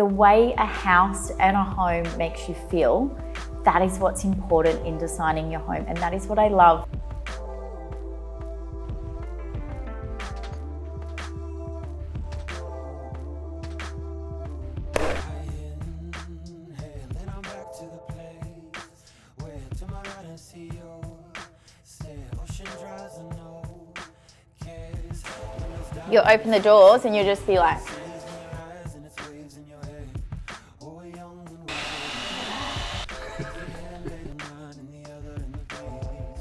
the way a house and a home makes you feel, that is what's important in designing your home, and that is what I love. You'll open the doors and you'll just be like,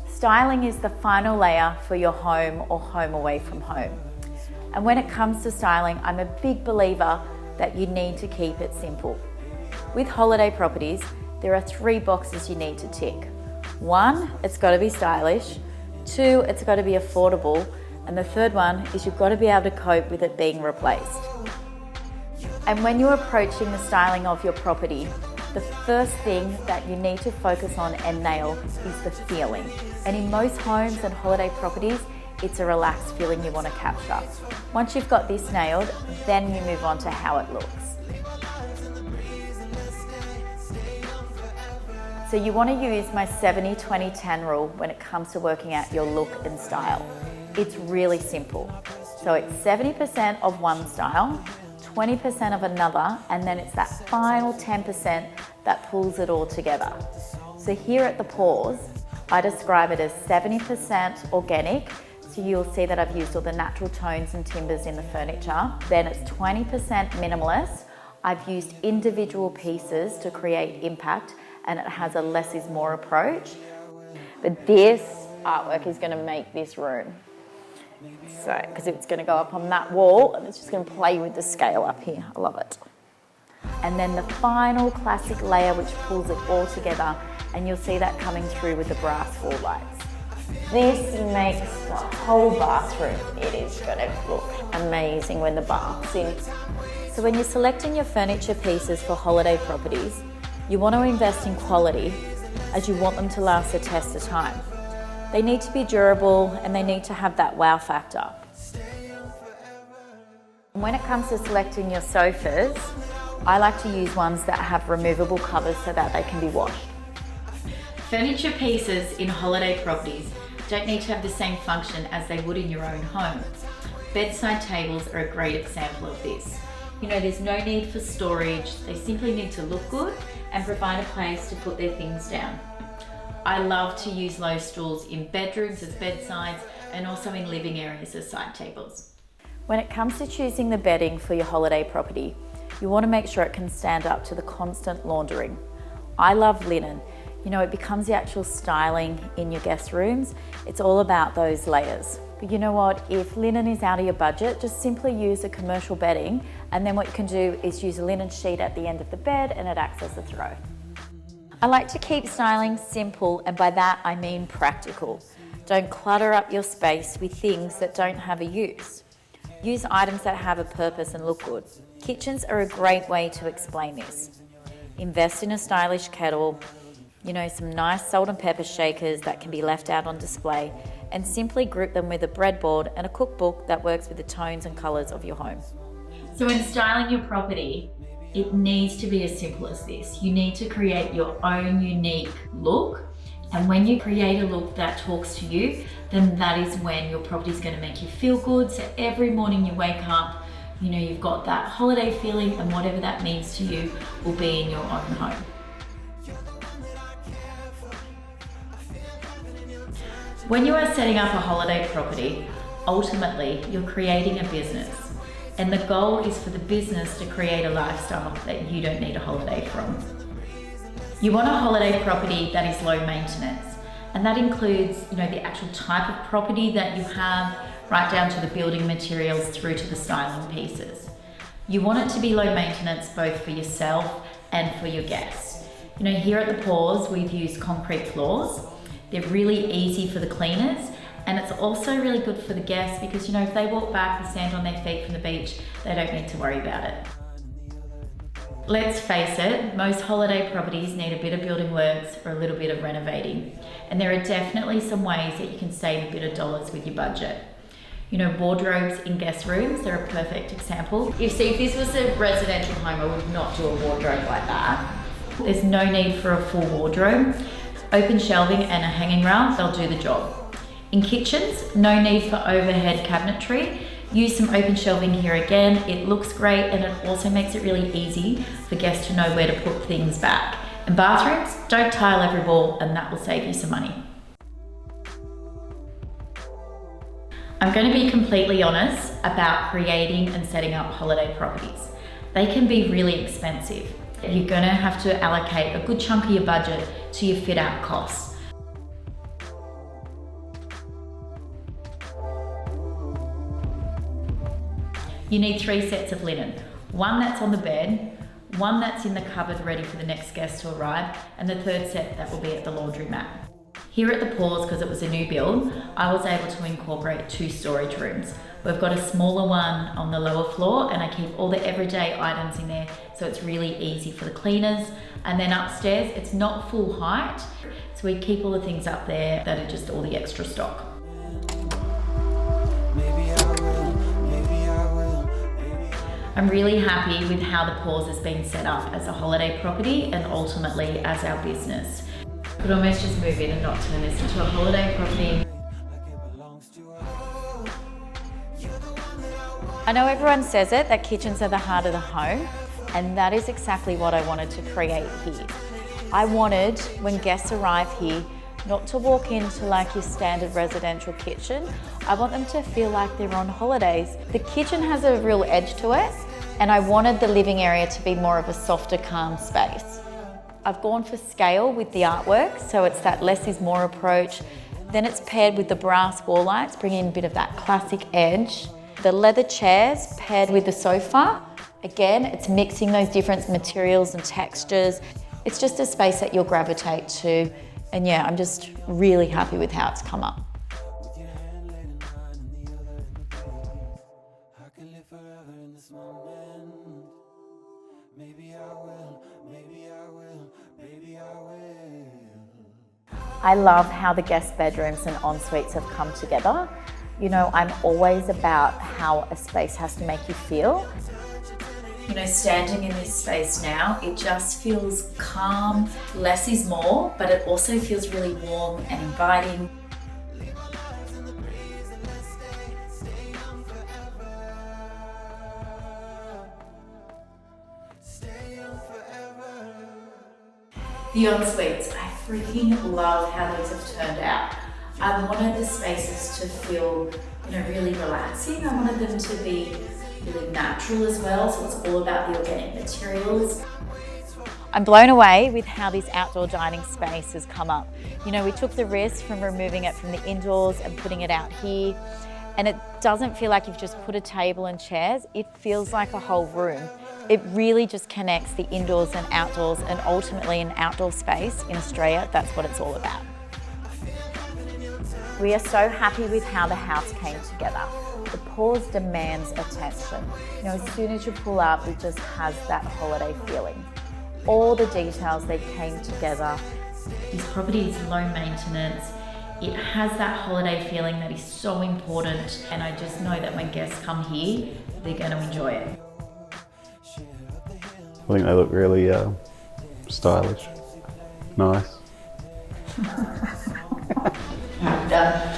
styling is the final layer for your home or home away from home. And when it comes to styling, I'm a big believer that you need to keep it simple. With holiday properties, there are 3 boxes you need to tick. 1, it's got to be stylish. 2, it's got to be affordable. And the 3rd one is you've got to be able to cope with it being replaced. And when you're approaching the styling of your property, the first thing that you need to focus on and nail is the feeling. And in most homes and holiday properties, it's a relaxed feeling you want to capture. Once you've got this nailed, then you move on to how it looks. So you want to use my 70-20-10 rule when it comes to working out your look and style. It's really simple. So it's 70% of one style, 20% of another, and then it's that final 10% that pulls it all together. So here at The Pause, I describe it as 70% organic, so you'll see that I've used all the natural tones and timbers in the furniture. Then it's 20% minimalist. I've used individual pieces to create impact, and it has a less is more approach. But this artwork is going to make this room. So, because it's going to go up on that wall and it's just going to play with the scale up here. I love it. And then the final classic layer which pulls it all together, and you'll see that coming through with the brass wall lights. This makes the whole bathroom, it is going to look amazing when the bath's in. So when you're selecting your furniture pieces for holiday properties, you want to invest in quality as you want them to last the test of time. They need to be durable and they need to have that wow factor. When it comes to selecting your sofas, I like to use ones that have removable covers so that they can be washed. Furniture pieces in holiday properties don't need to have the same function as they would in your own home. Bedside tables are a great example of this. You know, there's no need for storage, they simply need to look good and provide a place to put their things down. I love to use low stools in bedrooms as bedsides and also in living areas as side tables. When it comes to choosing the bedding for your holiday property, you want to make sure it can stand up to the constant laundering. I love linen. You know, it becomes the actual styling in your guest rooms. It's all about those layers. But you know what, if linen is out of your budget, just simply use a commercial bedding, and then what you can do is use a linen sheet at the end of the bed and it acts as a throw. I like to keep styling simple, and by that I mean practical. Don't clutter up your space with things that don't have a use. Use items that have a purpose and look good. Kitchens are a great way to explain this. Invest in a stylish kettle, you know, some nice salt and pepper shakers that can be left out on display, and simply group them with a breadboard and a cookbook that works with the tones and colours of your home. So when styling your property, it needs to be as simple as this. You need to create your own unique look, and when you create a look that talks to you, then that is when your property is going to make you feel good. So every morning you wake up, you know, you've got that holiday feeling, and whatever that means to you will be in your own home. When you are setting up a holiday property, ultimately you're creating a business, and the goal is for the business to create a lifestyle that you don't need a holiday from. You want a holiday property that is low maintenance, and that includes, you know, the actual type of property that you have, right down to the building materials through to the styling pieces. You want it to be low maintenance both for yourself and for your guests. You know, here at The Pause, we've used concrete floors. They're really easy for the cleaners, and it's also really good for the guests because, you know, if they walk back with sand on their feet from the beach, they don't need to worry about it. Let's face it, most holiday properties need a bit of building works or a little bit of renovating, and there are definitely some ways that you can save a bit of dollars with your budget. You know, wardrobes in guest rooms, they're a perfect example. If this was a residential home, I would not do a wardrobe like that. There's no need for a full wardrobe. Open shelving and a hanging rail, they'll do the job. In kitchens, no need for overhead cabinetry. Use some open shelving here again. It looks great and it also makes it really easy for guests to know where to put things back. And bathrooms, don't tile every wall and that will save you some money. I'm going to be completely honest about creating and setting up holiday properties. They can be really expensive. You're going to have to allocate a good chunk of your budget to your fit out costs. You need 3 sets of linen. One that's on the bed, one that's in the cupboard ready for the next guest to arrive, and the third set that will be at the laundromat. Here at the Paws, because it was a new build, I was able to incorporate 2 storage rooms. We've got a smaller one on the lower floor and I keep all the everyday items in there so it's really easy for the cleaners. And then upstairs, it's not full height, so we keep all the things up there that are just all the extra stock. I'm really happy with how the Paws has been set up as a holiday property and ultimately as our business. Could almost just move in and not turn this into a holiday property. I know everyone says it, that kitchens are the heart of the home, and that is exactly what I wanted to create here. I wanted, when guests arrive here, not to walk into like your standard residential kitchen. I want them to feel like they're on holidays. The kitchen has a real edge to it, and I wanted the living area to be more of a softer, calm space. I've gone for scale with the artwork, so it's that less is more approach. Then it's paired with the brass wall lights, bringing in a bit of that classic edge. The leather chairs paired with the sofa. Again, it's mixing those different materials and textures. It's just a space that you'll gravitate to. And yeah, I'm just really happy with how it's come up. I love how the guest bedrooms and en-suites have come together. You know, I'm always about how a space has to make you feel. You know, standing in this space now, it just feels calm, less is more, but it also feels really warm and inviting. The en-suites, I freaking love how these have turned out. I wanted the spaces to feel, you know, really relaxing. I wanted them to be really natural as well, so it's all about the organic materials. I'm blown away with how this outdoor dining space has come up. You know, we took the risk from removing it from the indoors and putting it out here, and it doesn't feel like you've just put a table and chairs. It feels like a whole room. It really just connects the indoors and outdoors, and ultimately an outdoor space in Australia, that's what it's all about. We are so happy with how the house came together. The Paws demands attention. You know, as soon as you pull up, it just has that holiday feeling. All the details, they came together. This property is low maintenance. It has that holiday feeling that is so important, and I just know that when guests come here, they're going to enjoy it. I think they look really stylish, nice. Done.